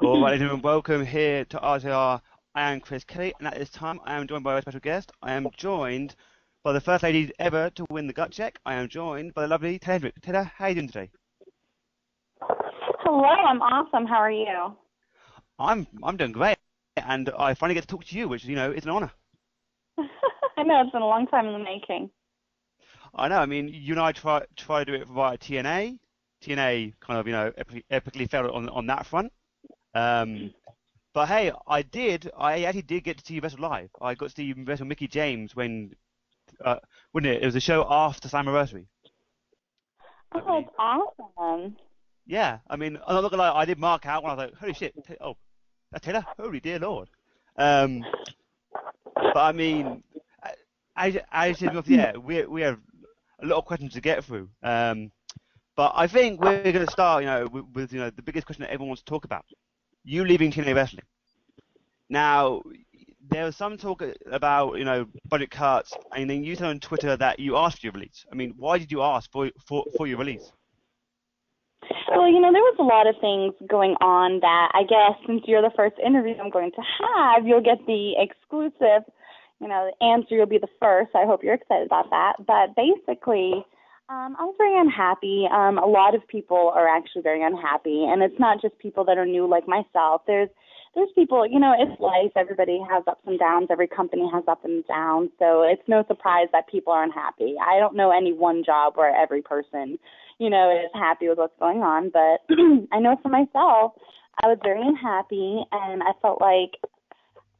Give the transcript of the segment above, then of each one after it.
All right, ladies and gentlemen, welcome here to RTR. I am Chris Kelly, and at this time, I am joined by a special guest. I am joined by the first lady ever to win the gut check. I am joined by the lovely Taeler Hendrix. Taeler, how are you doing today? Hello, I'm awesome. How are you? I'm doing great, and I finally get to talk to you, which is an honor. I know it's been a long time in the making. I know. I mean, you and I try to do it via TNA. TNA kind of epically failed on that front. But hey, I actually did get to see you wrestle live. I got to see you wrestle Mickey James when, wouldn't it? It was a show after Slammiversary. Oh, that's awesome. Yeah, I mean, I'm not gonna lie, I did mark out when I was like, holy shit, oh, that's Taeler, holy dear lord. But I mean, I said, yeah, we have a lot of questions to get through. But I think we're going to start, with the biggest question that everyone wants to talk about. You leaving TNA Wrestling. Now, there was some talk about, budget cuts, and then you said on Twitter that you asked for your release. I mean, why did you ask for your release? Well, there was a lot of things going on that I guess since you're the first interview I'm going to have, you'll get the exclusive, the answer, you'll be the first. I hope you're excited about that. But basically, I was very unhappy. A lot of people are actually very unhappy, and it's not just people that are new like myself. There's people, it's life. Everybody has ups and downs. Every company has ups and downs. So it's no surprise that people are unhappy. I don't know any one job where every person, is happy with what's going on. But I know for myself, I was very unhappy, and I felt like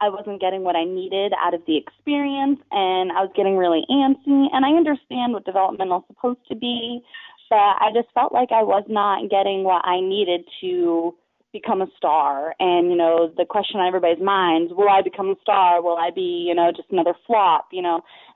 I wasn't getting what I needed out of the experience, and I was getting really antsy. And I understand what developmental is supposed to be, but I just felt like I was not getting what I needed to become a star. And, the question on everybody's minds, will I become a star? Will I be, just another flop?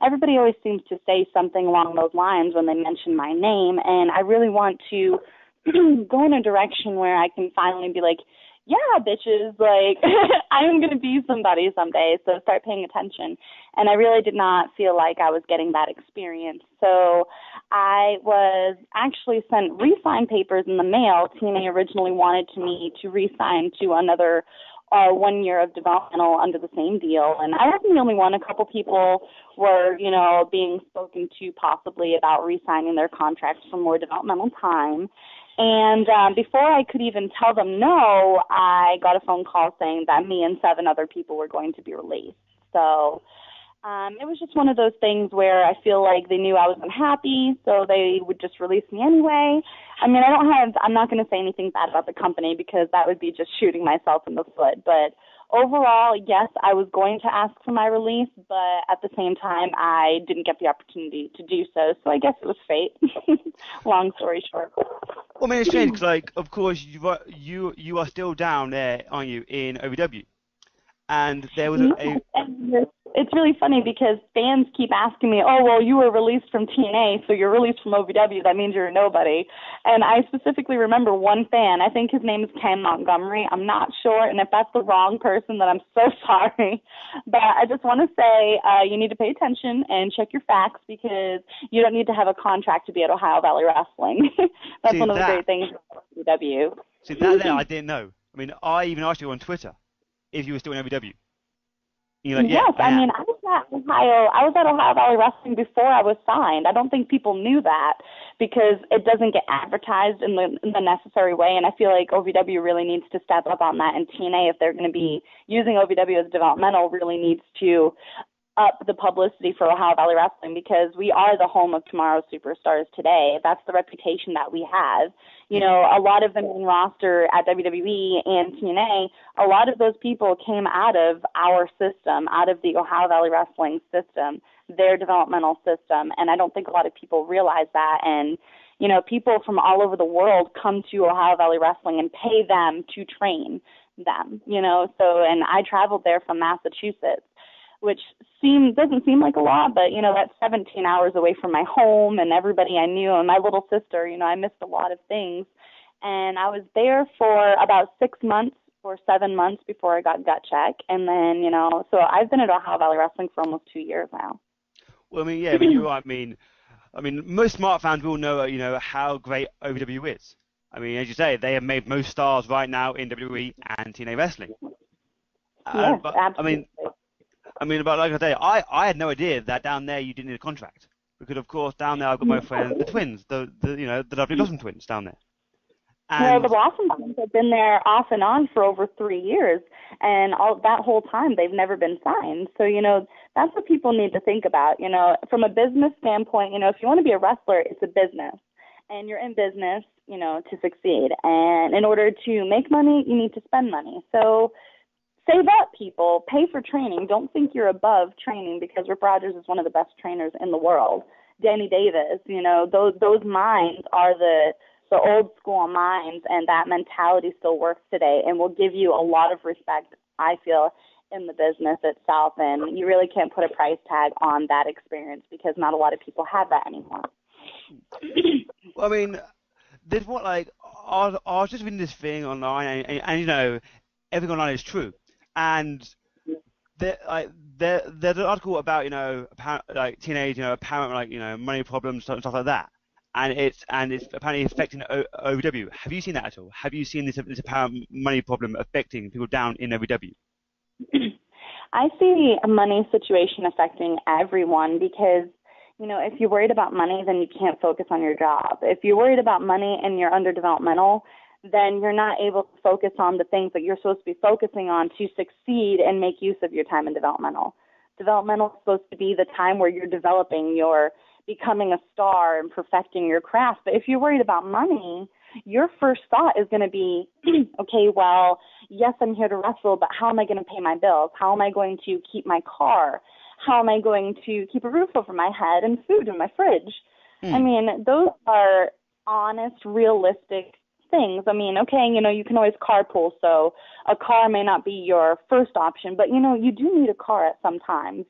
Everybody always seems to say something along those lines when they mention my name, and I really want to go in a direction where I can finally be like, yeah, bitches, like, I'm going to be somebody someday, so start paying attention. And I really did not feel like I was getting that experience. So I was actually sent re-sign papers in the mail. TNA originally wanted me to re-sign to another 1 year of developmental under the same deal. And I wasn't the only one. A couple people were, being spoken to possibly about re-signing their contracts for more developmental time. And before I could even tell them no, I got a phone call saying that me and 7 other people were going to be released. So it was just one of those things where I feel like they knew I was unhappy, so they would just release me anyway. I mean, I'm not going to say anything bad about the company because that would be just shooting myself in the foot. But overall, yes, I was going to ask for my release, but at the same time, I didn't get the opportunity to do so. So I guess it was fate. Long story short. Well, I mean, it's strange because, of course, you are still down there, aren't you, in OVW? And there was It's really funny because fans keep asking me, oh, well, you were released from TNA, so you're released from OVW. That means you're a nobody. And I specifically remember one fan. I think his name is Ken Montgomery. I'm not sure. And if that's the wrong person, then I'm so sorry. But I just want to say you need to pay attention and check your facts because you don't need to have a contract to be at Ohio Valley Wrestling. That's one of the great things about OVW. See, that there I didn't know. I mean, I even asked you on Twitter if you were still in OVW. Like, yes, yeah, I mean, I was at Ohio Valley Wrestling before I was signed. I don't think people knew that because it doesn't get advertised in the necessary way, and I feel like OVW really needs to step up on that, and TNA, if they're going to be using OVW as developmental, really needs to up the publicity for Ohio Valley Wrestling because we are the home of tomorrow's superstars today. That's the reputation that we have. A lot of the main roster at WWE and TNA, a lot of those people came out of our system, out of the Ohio Valley Wrestling system, their developmental system, and I don't think a lot of people realize that. And, people from all over the world come to Ohio Valley Wrestling and pay them to train them, and I traveled there from Massachusetts, which doesn't seem like a lot, but, that's 17 hours away from my home and everybody I knew and my little sister, I missed a lot of things. And I was there for about 6 months or 7 months before I got gut check. And then, so I've been at Ohio Valley Wrestling for almost 2 years now. Well, I mean, yeah, I mean, most smart fans will know, how great OVW is. I mean, as you say, they have made most stars right now in WWE and TNA wrestling. Yes, But absolutely. but like I say, I had no idea that down there you didn't need a contract because, of course, down there I've got my friends, the twins, the the lovely Blossom twins down there, Well, the and Blossom Twins have been there off and on for over 3 years, and all that whole time they've never been signed. So, that's what people need to think about. From a business standpoint, if you want to be a wrestler, it's a business, and you're in business, to succeed. And in order to make money, you need to spend money. So save up, people. Pay for training. Don't think you're above training because Rip Rogers is one of the best trainers in the world. Danny Davis, those minds are the old school minds, and that mentality still works today and will give you a lot of respect, I feel, in the business itself. And you really can't put a price tag on that experience because not a lot of people have that anymore. Well, I mean, there's what like I was just reading this thing online, and everything online is true, and there's an article about like teenage apparent money problems stuff like that, and it's apparently affecting OVW. Have you seen that at all? Have you seen this apparent money problem affecting people down in OVW? I see a money situation affecting everyone because, if you're worried about money, then you can't focus on your job. If you're worried about money and you're underdevelopmental, then you're not able to focus on the things that you're supposed to be focusing on to succeed and make use of your time in developmental. Developmental is supposed to be the time where you're developing, you're becoming a star and perfecting your craft. But if you're worried about money, your first thought is going to be, okay, well, yes, I'm here to wrestle, but how am I going to pay my bills? How am I going to keep my car? How am I going to keep a roof over my head and food in my fridge? I mean, those are honest, realistic things. I mean, okay, you can always carpool, so a car may not be your first option, but, you do need a car at some times.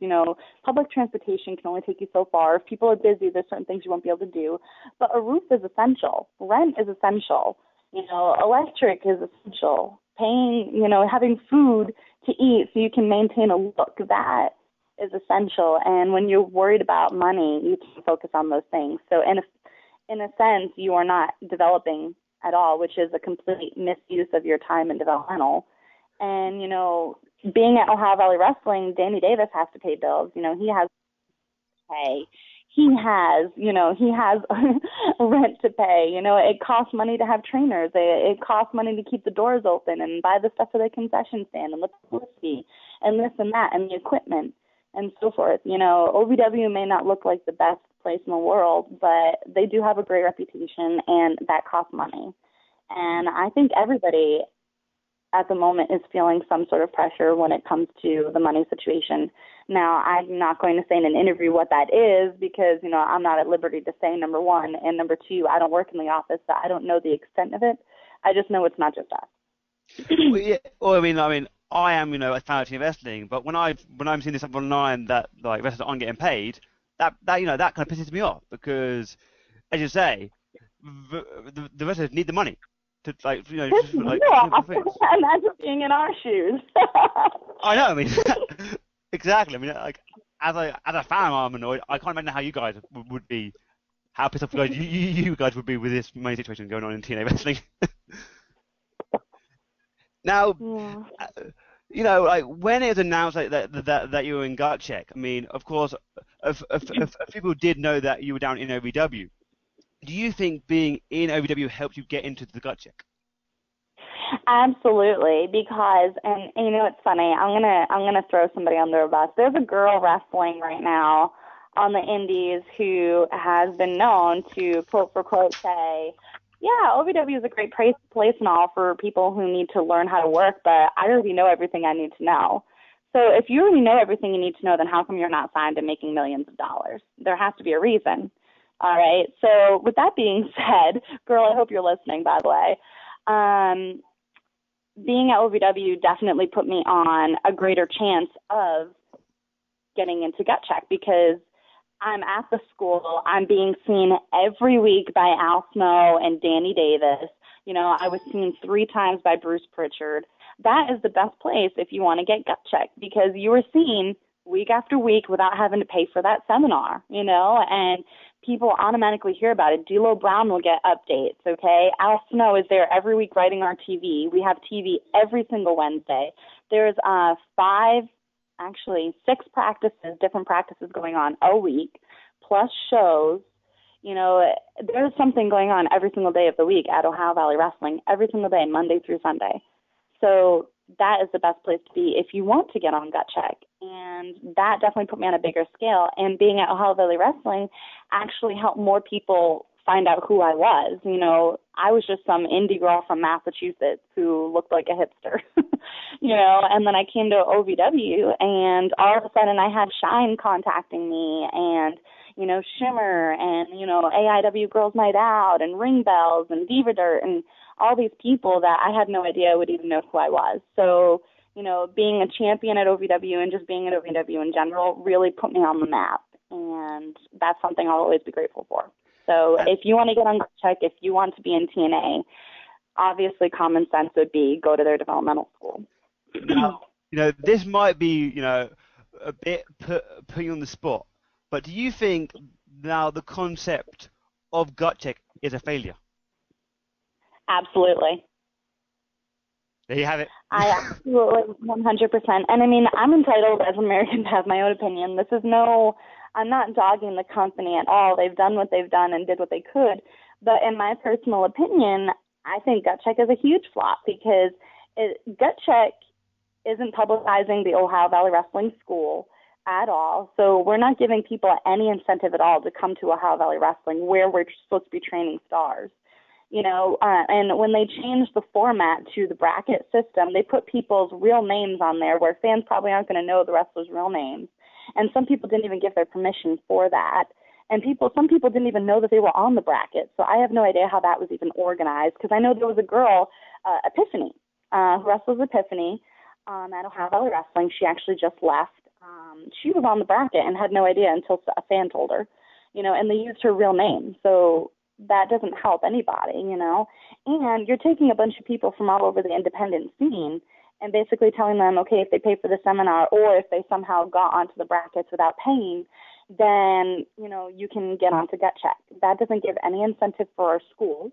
Public transportation can only take you so far. If people are busy, there's certain things you won't be able to do. But a roof is essential. Rent is essential. Electric is essential. Paying, having food to eat so you can maintain a look, that is essential. And when you're worried about money, you can focus on those things. So in a sense, you are not developing at all, which is a complete misuse of your time in developmental. And, being at Ohio Valley Wrestling, Danny Davis has to pay bills. He has to pay. He has rent to pay. It costs money to have trainers. It costs money to keep the doors open and buy the stuff for the concession stand and the publicity and this and that and the equipment and so forth. OVW may not look like the best place in the world, but they do have a great reputation, and that costs money. And I think everybody at the moment is feeling some sort of pressure when it comes to the money situation. Now, I'm not going to say in an interview what that is because, I'm not at liberty to say, number one, and number two, I don't work in the office, so I don't know the extent of it. I just know it's not just us. Well, yeah. Well, I mean, I am, a fan of wrestling, but when I'm seeing this up online that like wrestlers aren't getting paid, that kind of pisses me off because, as you say, the wrestlers need the money to just for, Imagine being in our shoes. I know. I mean, exactly. I mean, like as a fan, I'm annoyed. I can't imagine how you guys would be, how pissed off you guys would be with this money situation going on in TNA wrestling. Now, like when it was announced that you were in gut check, I mean, of course, if people did know that you were down in OVW, do you think being in OVW helped you get into the gut check? Absolutely, because and it's funny. I'm gonna throw somebody under a bus. There's a girl wrestling right now on the Indies who has been known to quote for quote say, yeah, OVW is a great place and all for people who need to learn how to work, but I already know everything I need to know. So if you already know everything you need to know, then how come you're not signed and making millions of dollars? There has to be a reason. All right. So with that being said, girl, I hope you're listening, by the way. Being at OVW definitely put me on a greater chance of getting into gut check because I'm at the school. I'm being seen every week by Al Snow and Danny Davis. I was seen 3 times by Bruce Pritchard. That is the best place if you want to get gut checked because you were seen week after week without having to pay for that seminar, and people automatically hear about it. D'Lo Brown will get updates, okay? Al Snow is there every week writing our TV. We have TV every single Wednesday. There's 6 practices, different practices going on a week, plus shows. There's something going on every single day of the week at Ohio Valley Wrestling, every single day, Monday through Sunday. So that is the best place to be if you want to get on Gut Check. And that definitely put me on a bigger scale. And being at Ohio Valley Wrestling actually helped more people find out who I was. I was just some indie girl from Massachusetts who looked like a hipster, and then I came to OVW, and all of a sudden I had Shine contacting me, and Shimmer, and AIW Girls Night Out, and Ring Bells, and Diva Dirt, and all these people that I had no idea would even know who I was. So, being a champion at OVW and just being at OVW in general really put me on the map, and that's something I'll always be grateful for. So if you want to get on Gut Check, if you want to be in TNA, obviously common sense would be go to their developmental school. Now, this might be, a bit putting you on the spot, but do you think now the concept of Gut Check is a failure? Absolutely. There you have it. I absolutely, 100%. And I mean, I'm entitled as an American to have my own opinion. I'm not dogging the company at all. They've done what they've done and did what they could. But in my personal opinion, I think Gut Check is a huge flop because Gut Check isn't publicizing the Ohio Valley Wrestling School at all. So we're not giving people any incentive at all to come to Ohio Valley Wrestling where we're supposed to be training stars. And when they changed the format to the bracket system, they put people's real names on there where fans probably aren't going to know the wrestlers' real names. And some people didn't even give their permission for that. And some people didn't even know that they were on the bracket. So I have no idea how that was even organized, because I know there was a girl, Epiphany, who wrestles Epiphany at Ohio Valley Wrestling. She actually just left. She was on the bracket and had no idea until a fan told her, and they used her real name. So that doesn't help anybody, And you're taking a bunch of people from all over the independent scene and basically telling them, okay, if they pay for the seminar or if they somehow got onto the brackets without paying, then, you can get onto Gut Check. That doesn't give any incentive for our school.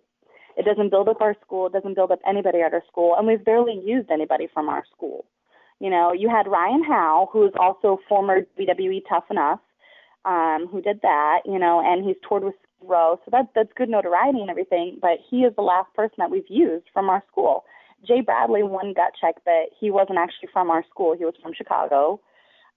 It doesn't build up our school. It doesn't build up anybody at our school. And we've barely used anybody from our school. You had Ryan Howe, who is also former WWE Tough Enough, who did that, and he's toured with Skid Row. So that's good notoriety and everything, but he is the last person that we've used from our school. Jay Bradley won Gut Check, but he wasn't actually from our school. He was from Chicago.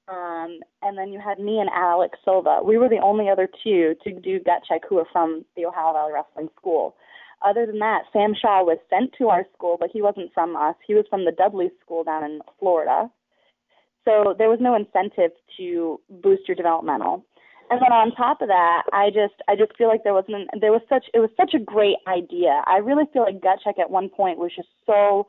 And then you had me and Alex Silva. We were the only other two to do Gut Check who were from the Ohio Valley Wrestling School. Other than that, Sam Shaw was sent to our school, but he wasn't from us. He was from the Dudley School down in Florida. So there was no incentive to boost your developmental. And then on top of that, I just feel like it was such a great idea. I really feel like Gut Check at one point was just so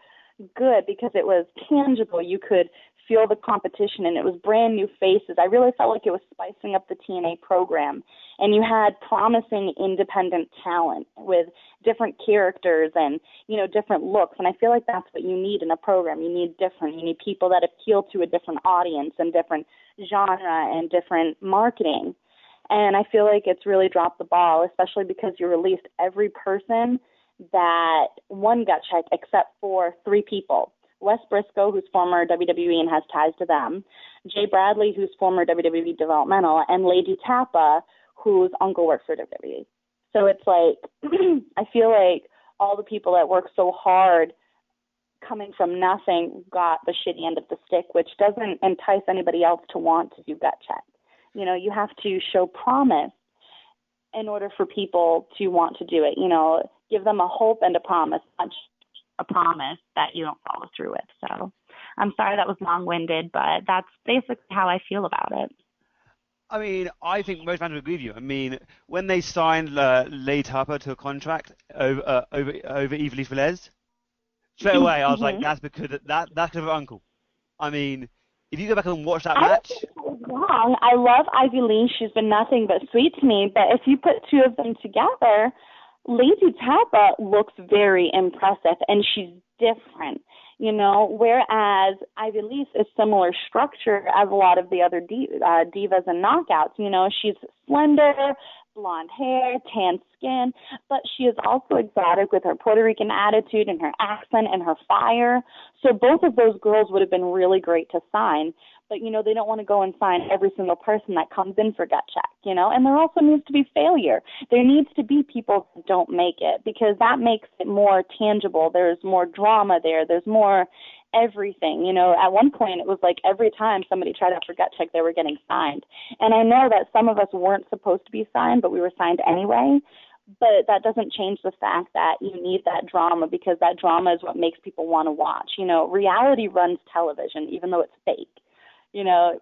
good because it was tangible. You could feel the competition, and it was brand new faces. I really felt like it was spicing up the TNA program. And you had promising independent talent with different characters and, different looks. And I feel like that's what you need in a program. You need people that appeal to a different audience and different genre and different marketing. And I feel like it's really dropped the ball, especially because you released every person that won Gut Check except for 3 people. Wes Briscoe, who's former WWE and has ties to them, Jay Bradley, who's former WWE developmental, and Lady Tappa, whose uncle works for WWE. So it's like, I feel like all the people that work so hard coming from nothing got the shitty end of the stick, which doesn't entice anybody else to want to do Gut Check. You have to show promise in order for people to want to do it. Give them a hope and a promise, not just a promise that you don't follow through with. So I'm sorry that was long-winded, but that's basically how I feel about it. I mean, I think most fans would agree with you. I mean, when they signed Lady Tappa to a contract over Evilise Velez, straight away I was like, that's because that's her uncle. I mean, if you go back and watch that match. Wrong. I love Ivy Lee. She's been nothing but sweet to me. But if you put 2 of them together, Lady Tappa looks very impressive, and she's different. whereas Ivy Lee's is similar structure as a lot of the other divas and knockouts. She's slender, blonde hair, tan skin, but she is also exotic with her Puerto Rican attitude and her accent and her fire. So both of those girls would have been really great to sign. But, they don't want to go and sign every single person that comes in for gut check, and there also needs to be failure. There needs to be people that don't make it because that makes it more tangible. There's more drama there. There's more everything. At one point it was like every time somebody tried out for gut check, they were getting signed. And I know that some of us weren't supposed to be signed, but we were signed anyway. But that doesn't change the fact that you need that drama because that drama is what makes people want to watch. Reality runs television, even though it's fake.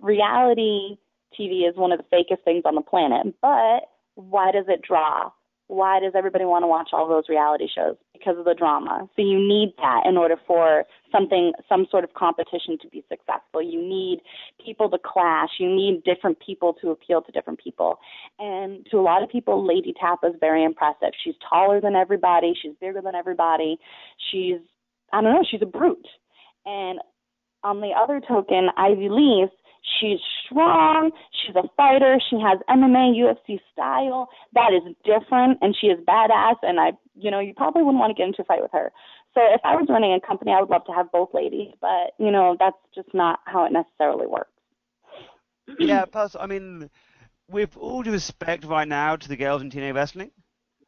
Reality TV is one of the fakest things on the planet, but why does it draw? Why does everybody want to watch all those reality shows? Because of the drama. So you need that in order for some sort of competition to be successful. You need people to clash. You need different people to appeal to different people. And to a lot of people, Lady Tapa is very impressive. She's taller than everybody. She's bigger than everybody. She's a brute. And on the other token, Ivy Lee, she's strong, she's a fighter, she has MMA, UFC style. That is different, and she is badass, and you probably wouldn't want to get into a fight with her. So if I was running a company, I would love to have both ladies, but, that's just not how it necessarily works. Yeah, plus, with all due respect right now to the girls in TNA wrestling,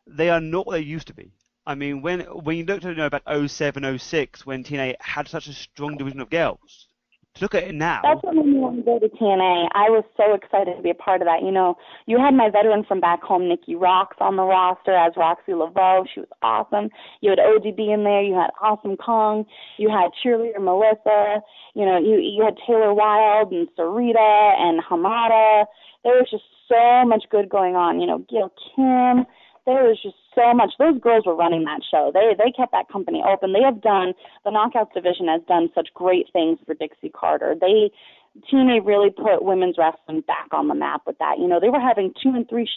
they are not what they used to be. When you look at back 07, 06, when TNA had such a strong division of girls, to look at it now. That's what made me want to go to TNA. I was so excited to be a part of that. You had my veteran from back home, Nikki Roxx, on the roster as Roxy Laveau. She was awesome. You had ODB in there. You had Awesome Kong. You had cheerleader Melissa. You had Taylor Wilde and Sarita and Hamada. There was just so much good going on. Gail Kim. There was just so much. Those girls were running that show. They kept that company open. The Knockouts division has done such great things for Dixie Carter. TNA really put women's wrestling back on the map with that. They were having 2 and 3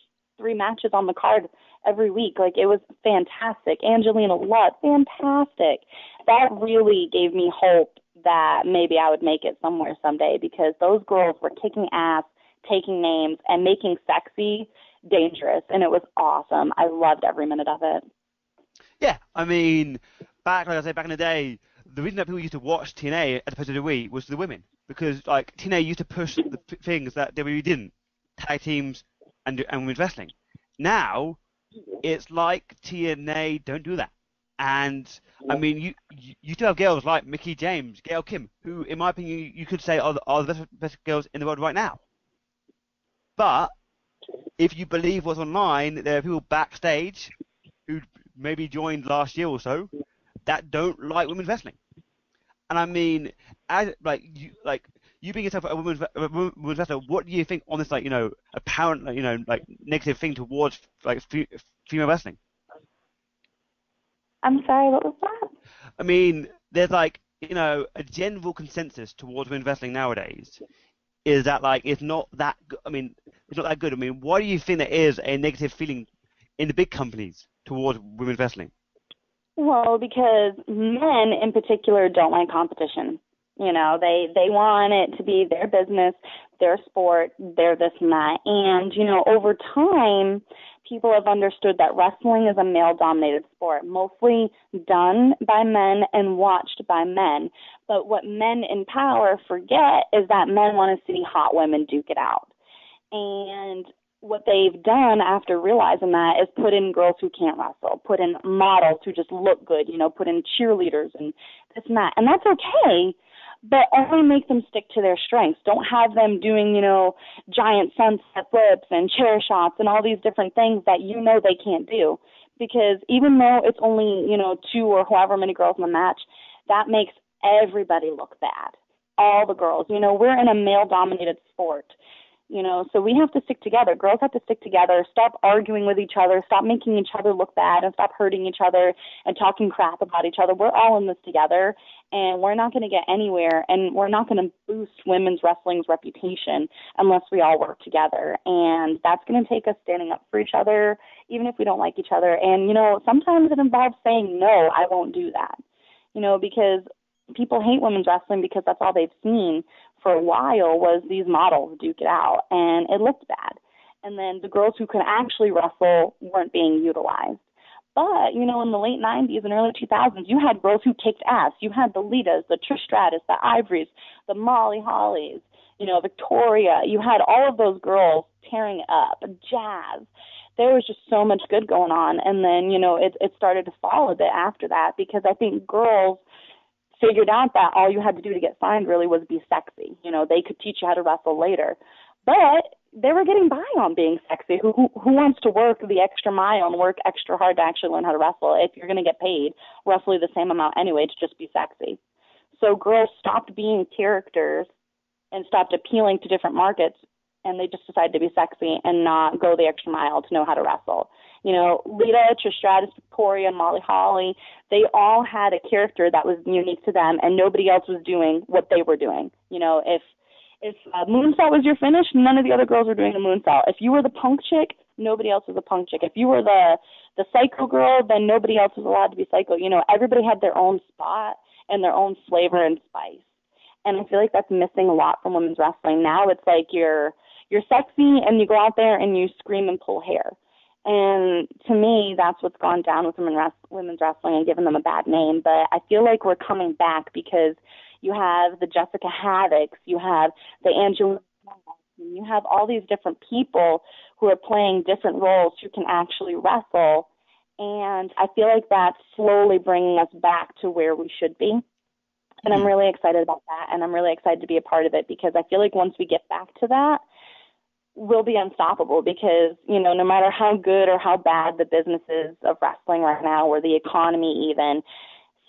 matches on the card every week. Like, it was fantastic. Angelina Lutt, fantastic. That really gave me hope that maybe I would make it somewhere someday because those girls were kicking ass, taking names, and making sexy dangerous, and it was awesome. I loved every minute of it. Yeah, back in the day, the reason that people used to watch TNA as opposed to WWE was the women, because TNA used to push the things that WWE didn't, tag teams and women's wrestling. Now, it's like TNA don't do that, and you still have girls like Mickie James, Gail Kim, who, in my opinion, you could say are the best girls in the world right now. But if you believe what's online, there are people backstage who maybe joined last year or so that don't like women's wrestling. And as you being yourself a women's wrestler, what do you think on this apparent negative thing towards female wrestling? I'm sorry, what was that? There's a general consensus towards women's wrestling nowadays is that it's not that good. It's not that good. Why do you think there is a negative feeling in the big companies towards women's wrestling? Well, because men in particular don't like competition. They want it to be their business, their sport, their this and that. And, over time, people have understood that wrestling is a male-dominated sport, mostly done by men and watched by men. But what men in power forget is that men want to see hot women duke it out. And what they've done after realizing that is put in girls who can't wrestle, put in models who just look good, put in cheerleaders and this and that. And that's okay, but only make them stick to their strengths. Don't have them doing, giant sunset flips and chair shots and all these different things that they can't do. Because even though it's only, 2 or however many girls in the match, that makes everybody look bad. All the girls. We're in a male-dominated sport. So we have to stick together. Girls have to stick together, stop arguing with each other, stop making each other look bad, and stop hurting each other and talking crap about each other. We're all in this together, and we're not going to get anywhere, and we're not going to boost women's wrestling's reputation unless we all work together. And that's going to take us standing up for each other, even if we don't like each other. And, sometimes it involves saying, no, I won't do that. Because people hate women's wrestling because that's all they've seen for a while was these models duke it out, and it looked bad. And then the girls who could actually wrestle weren't being utilized. But, you know, in the late 90s and early 2000s, you had girls who kicked ass. You had the Litas, the Trish Stratus, the Ivories, the Molly Hollies, you know, Victoria. You had all of those girls tearing it up. Jazz. There was just so much good going on. And then, you know, it started to fall a bit after that because I think girls figured out that all you had to do to get signed really was be sexy. You know, they could teach you how to wrestle later. But they were getting by on being sexy. Who wants to work the extra mile and work extra hard to actually learn how to wrestle if you're going to get paid roughly the same amount anyway to just be sexy? So girls stopped being characters and stopped appealing to different markets, and they just decided to be sexy and not go the extra mile to know how to wrestle. You know, Lita, Trish Stratus, Victoria, Molly Holly, they all had a character that was unique to them, and nobody else was doing what they were doing. You know, if moonsault was your finish, none of the other girls were doing a moonsault. If you were the punk chick, nobody else was a punk chick. If you were the psycho girl, then nobody else was allowed to be psycho. You know, everybody had their own spot and their own flavor and spice. And I feel like that's missing a lot from women's wrestling. Now it's like you're sexy and you go out there and you scream and pull hair. And to me, that's what's gone down with women's wrestling and given them a bad name. But I feel like we're coming back because you have the Jessica Havocks, you have the Angela, you have all these different people who are playing different roles who can actually wrestle. And I feel like that's slowly bringing us back to where we should be. And I'm really excited about that, and I'm really excited to be a part of it because I feel like once we get back to that, we'll be unstoppable because, you know, no matter how good or how bad the business is of wrestling right now or the economy even,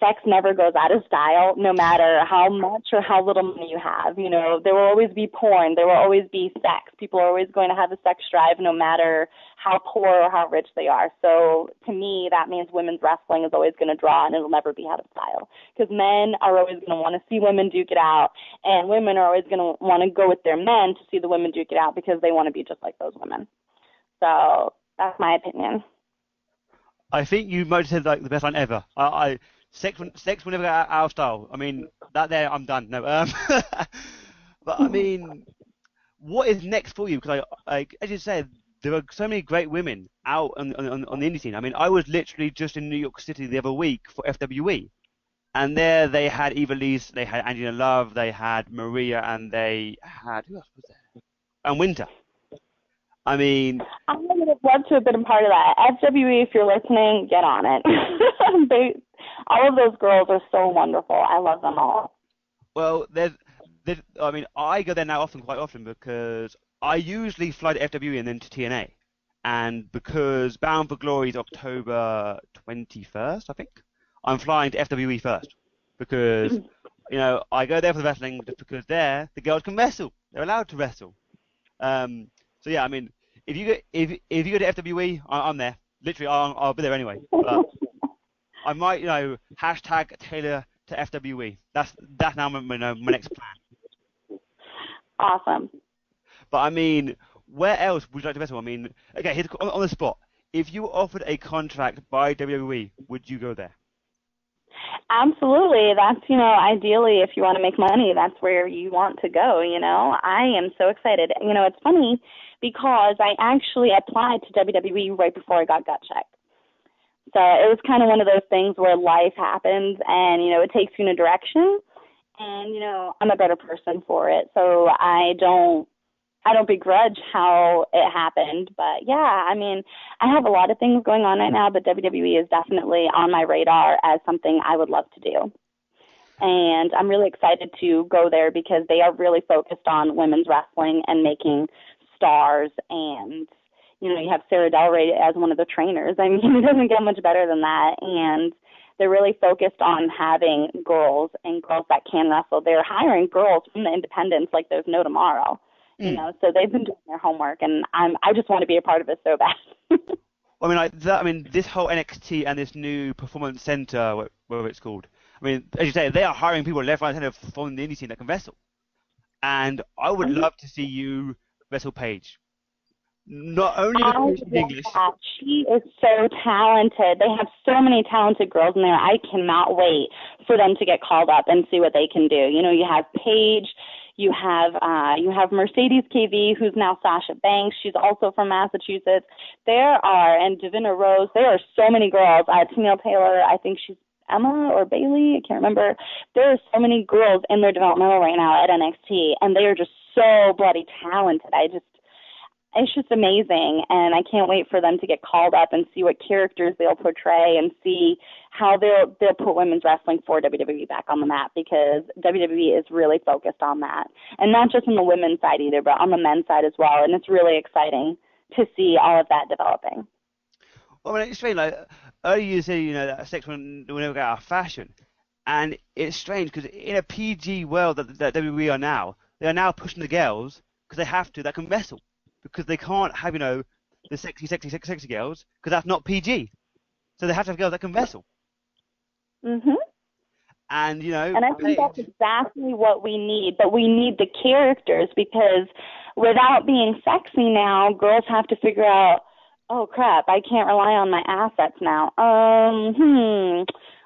sex never goes out of style no matter how much or how little money you have. You know, there will always be porn. There will always be sex. People are always going to have a sex drive no matter how poor or how rich they are. So to me, that means women's wrestling is always going to draw and it'll never be out of style because men are always going to want to see women duke it out and women are always going to want to go with their men to see the women duke it out because they want to be just like those women. So that's my opinion. I think you might have said like the best line ever. Sex will never go out of style. I mean, that there, I'm done. No, but I mean, what is next for you? Because as you said, there are so many great women out on the indie scene. I mean, I was literally just in New York City the other week for FWE, and there they had Eva Lise, they had Angela Love, they had Maria, and they had who else was there? And Winter. I mean, I would have loved to have been a part of that. FWE, if you're listening, get on it. All of those girls are so wonderful. I love them all. Well, I mean, I go there now quite often because I usually fly to FWE and then to TNA. And because Bound for Glory is October 21st, I think, I'm flying to FWE first. Because, you know, I go there for the wrestling just because there, the girls can wrestle. They're allowed to wrestle. So yeah, I mean, if you go to FWE, I'm there. Literally, I'll be there anyway. But I might, you know, hashtag Taeler to FWE. That's now my next plan. Awesome. But I mean, where else would you like to wrestle? I mean, okay, here's on the spot. If you were offered a contract by WWE, would you go there? Absolutely. That's, you know, ideally, if you want to make money, that's where you want to go, you know. I am so excited. You know, it's funny because I actually applied to WWE right before I got gut checked. So it was kind of one of those things where life happens and, you know, it takes you in a direction and, you know, I'm a better person for it. So I don't begrudge how it happened. But, yeah, I mean, I have a lot of things going on right now, but WWE is definitely on my radar as something I would love to do. And I'm really excited to go there because they are really focused on women's wrestling and making stars. And, you know, you have Sarah Del Rey as one of the trainers. I mean, it doesn't get much better than that. And they're really focused on having girls and girls that can wrestle. They're hiring girls from the independents like there's no tomorrow. You know, so they've been doing their homework, and I just want to be a part of it so bad. Well, I mean, this whole NXT and this new Performance Center, whatever it's called. I mean, as you say, they are hiring people left, right, and center from the indie scene that can wrestle. And I would love to see you wrestle Paige. Not only I does she speak love English, that. She is so talented. They have so many talented girls in there. I cannot wait for them to get called up and see what they can do. You know, you have Paige, you have Mercedes KV, who's now Sasha Banks. She's also from Massachusetts. And Davina Rose. There are so many girls. Taeler, I think she's Emma or Bailey, I can't remember. There are so many girls in their developmental right now at NXT, and they are just so bloody talented. It's just amazing, and I can't wait for them to get called up and see what characters they'll portray and see how they'll put women's wrestling for WWE back on the map, because WWE is really focused on that, and not just on the women's side either, but on the men's side as well. And it's really exciting to see all of that developing. well, I mean, it's strange. Like earlier, you say that sex will never get out of fashion, and it's strange because in a PG world that WWE are now, they are now pushing the girls because they have to that can wrestle, because they can't have the sexy girls because that's not PG. So they have to have girls that can wrestle. Mhm. And And I think that's Paige. exactly what we need. But we need the characters, because without being sexy now, girls have to figure out, oh crap, I can't rely on my assets now.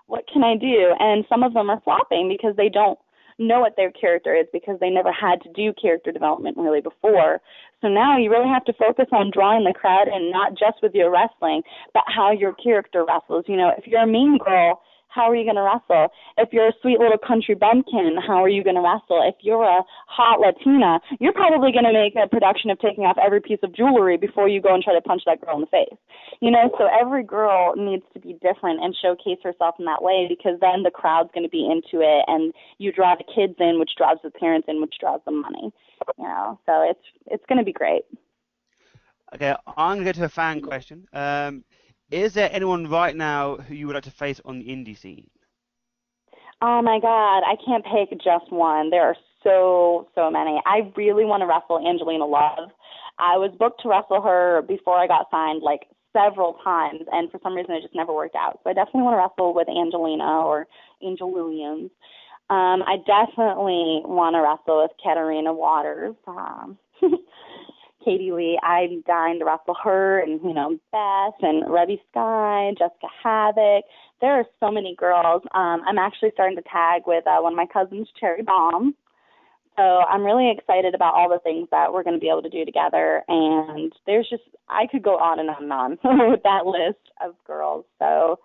What can I do? And some of them are flopping because they don't know what their character is, because they never had to do character development really before. So now you really have to focus on drawing the crowd, and not just with your wrestling, but how your character wrestles. If you're a mean girl, how are you going to wrestle? If you're a sweet little country bumpkin, how are you going to wrestle? If you're a hot Latina, you're probably going to make a production of taking off every piece of jewelry before you go and try to punch that girl in the face. So every girl needs to be different and showcase herself in that way, because then the crowd's going to be into it, and you draw the kids in, which draws the parents in, which draws the money. So it's going to be great. Okay, I'm going to go to a fan question. Is there anyone right now who you would like to face on the indie scene? Oh my God, I can't pick just one. There are so many. I really want to wrestle Angelina Love. I was booked to wrestle her before I got signed like several times, and for some reason it just never worked out. So I definitely want to wrestle with Angelina or Angel Williams. I definitely want to wrestle with Katarina Waters. Katie Lee, I'm dying to wrestle her, and Beth and Reby Sky, Jessica Havoc. There are so many girls. I'm actually starting to tag with one of my cousins, Cherry Bomb. So I'm really excited about all the things that we're going to be able to do together. And I could go on and on and on with that list of girls. So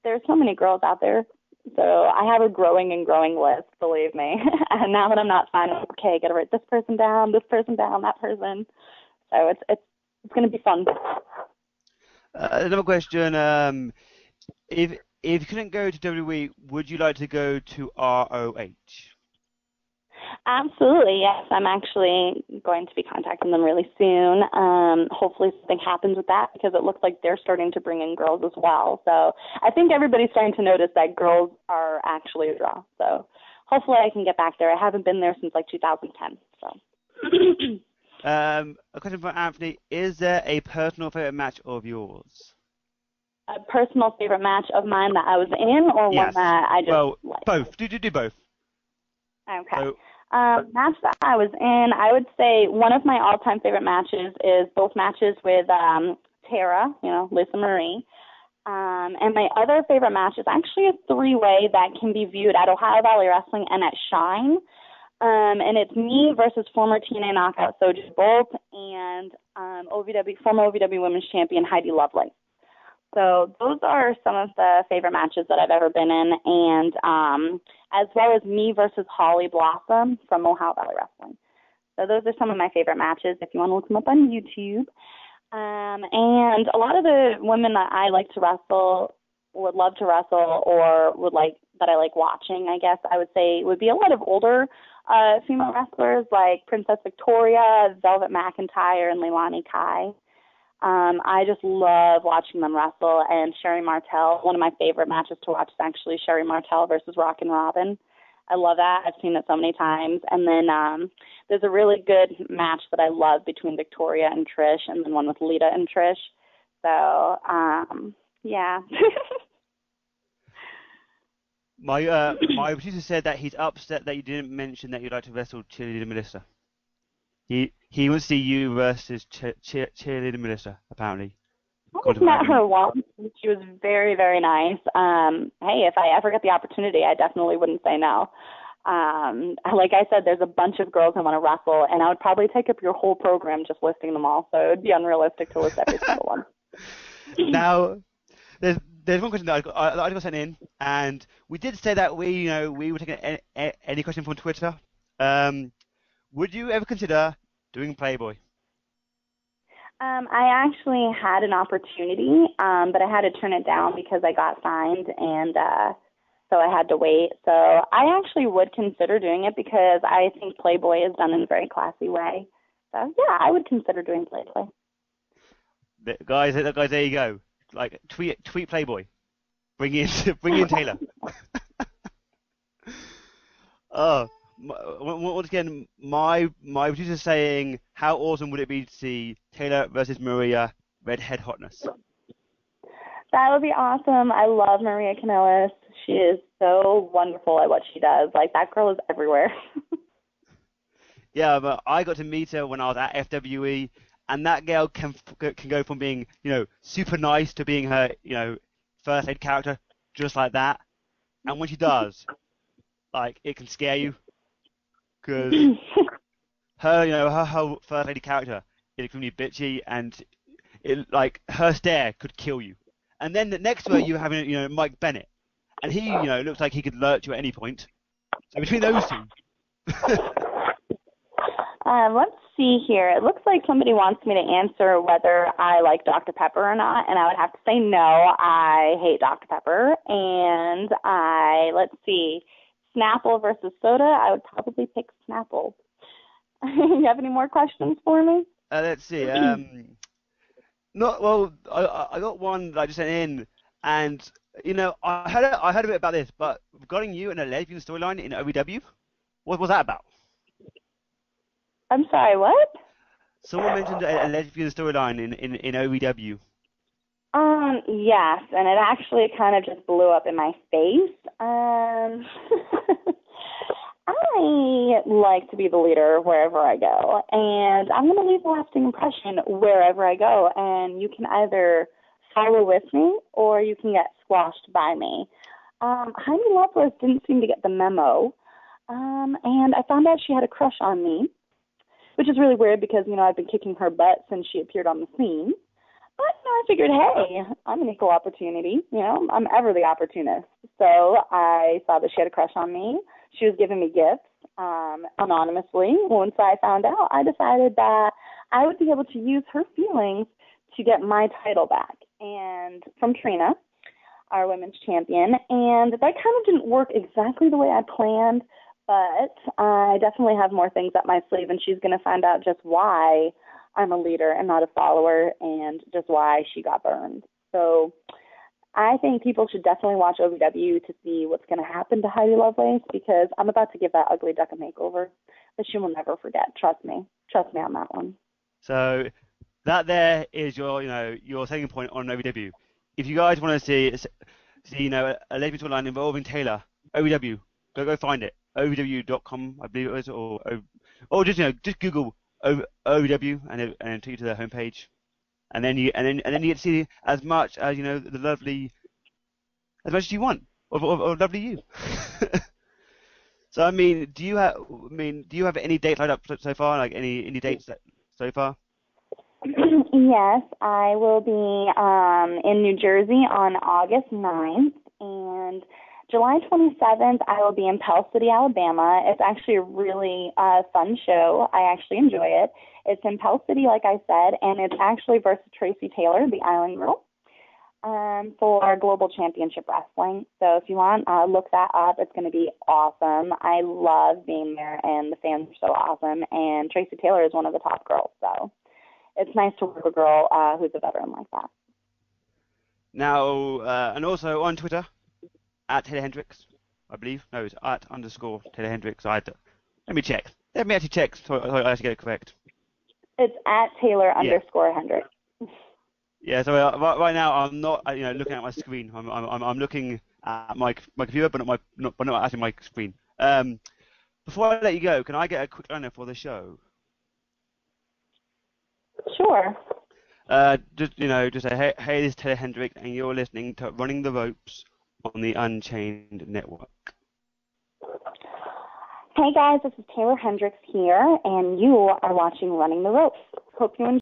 there's so many girls out there. So I have a growing list, believe me. And now that I'm not signed, okay, got to write this person down, that person. So it's going to be fun. Another question. If you couldn't go to WWE, would you like to go to ROH? Absolutely, yes. I'm actually going to be contacting them really soon. Hopefully something happens with that, because it looks like they're starting to bring in girls as well. So I think everybody's starting to notice that girls are actually a draw. So hopefully I can get back there. I haven't been there since like 2010. So. A question for Anthony. Is there a personal favorite match of yours? A personal favorite match of mine that I was in, or Yes. one that I just liked? Both. Do both. Okay. So, match that I was in, I would say one of my all-time favorite matches is both matches with Tara, Lisa Marie. And my other favorite match is actually a three-way that can be viewed at Ohio Valley Wrestling and at Shine. And it's me versus former TNA knockout Soja Bolt and former OVW Women's Champion Heidi Lovelace. So those are some of the favorite matches that I've ever been in, and as well as me versus Holly Blossom from Ohio Valley Wrestling. So those are some of my favorite matches if you want to look them up on YouTube. And a lot of the women that I like to wrestle, would love to wrestle, or that I like watching, I guess I would say, would be a lot of older female wrestlers like Princess Victoria, Velvet McIntyre, and Leilani Kai. I just love watching them wrestle. And Sherry Martel, one of my favorite matches to watch is actually Sherry Martel versus Rockin' Robin. I love that. I've seen it so many times. And then there's a really good match that I love between Victoria and Trish, and then one with Lita and Trish. So, yeah. My producer said that he's upset that you didn't mention that you'd like to wrestle Cheerleader Melissa. he wants to see you versus cheerleader Melissa, apparently. I just met her once. She was very, very nice. Hey, if I ever get the opportunity, I definitely wouldn't say no. Like I said, there's a bunch of girls I want to wrestle, and I would probably take up your whole program just listing them all, so it would be unrealistic to list every single one. Now, there's one question that I got sent in, and we did say that we were taking any question from Twitter. Would you ever consider doing Playboy? I actually had an opportunity, but I had to turn it down because I got signed, and so I had to wait. So I actually would consider doing it because I think Playboy is done in a very classy way. So yeah, I would consider doing Playboy. Guys, there you go. Like tweet Playboy. Bring in Taeler. Once again, my producer is saying, how awesome would it be to see Taeler versus Maria Redhead Hotness? That would be awesome. I love Maria Kanellis. She is so wonderful at what she does. Like, that girl is everywhere. Yeah, but I got to meet her when I was at FWE, and that girl can go from being, super nice to being her, first aid character, just like that. And when she does, like, it can scare you. Because her whole first lady character is extremely bitchy, and her stare could kill you. And then next to her you have Mike Bennett, and he looks like he could lurch you at any point. So between those two. Let's see here. It looks like somebody wants me to answer whether I like Dr. Pepper or not, and I would have to say no. I hate Dr. Pepper, and let's see. Snapple versus soda, I would probably pick Snapple. You have any more questions for me? Let's see. I got one that I just sent in, and I heard a bit about this, but regarding you and a lesbian storyline in OVW, what was that about? I'm sorry, what? Someone mentioned a lesbian storyline in OVW. Yes, and it actually kind of just blew up in my face. I like to be the leader wherever I go, and I'm going to leave a lasting impression wherever I go, and you can either follow with me or you can get squashed by me. Heidi Lovelace didn't seem to get the memo, and I found out she had a crush on me, which is really weird because, I've been kicking her butt since she appeared on the scene. But I figured, hey, I'm an equal opportunity. I'm ever the opportunist. So I saw that she had a crush on me. She was giving me gifts anonymously. Once I found out, I decided that I would be able to use her feelings to get my title back. And from Trina, our women's champion. And that kind of didn't work exactly the way I planned, but I definitely have more things up my sleeve, and she's going to find out just why I'm a leader and not a follower, and just why she got burned. So I think people should definitely watch OVW to see what's going to happen to Heidi Lovelace, because I'm about to give that ugly duck a makeover that she will never forget. Trust me. Trust me on that one. So that there is your selling point on OVW. If you guys want to see a lesbian storyline involving Taeler, OVW, go find it. OVW.com, I believe it was, or just Google OVW and take you to their homepage, and then you get to see as much as the lovely, as much as you want of lovely you. So do you have any dates lined up so far? Like any dates so far? Yes, I will be in New Jersey on August 9th, and July 27th, I will be in Pell City, Alabama. It's actually a really fun show. I actually enjoy it. It's in Pell City, like I said, and it's actually versus Tracy Taylor, the Island Girl, for Global Championship Wrestling. So if you want, look that up. It's going to be awesome. I love being there, and the fans are so awesome. And Tracy Taylor is one of the top girls, so it's nice to work with a girl who's a veteran like that. Now, and also on Twitter, at Taeler Hendrix, I believe. No, it's at _ Taeler Hendrix. Let me check. Let me actually check so I actually get it correct. It's at Taeler _ Hendrix. Yeah. So right now I'm not looking at my screen. I'm looking at my computer, but not actually my screen. Before I let you go, can I get a quick liner for the show? Sure. Just say, hey, this is Taeler Hendrix, and you're listening to Running the Ropes on the Unchained Network. Hey guys, this is Taeler Hendrix here, and you are watching Running the Ropes. Hope you enjoy.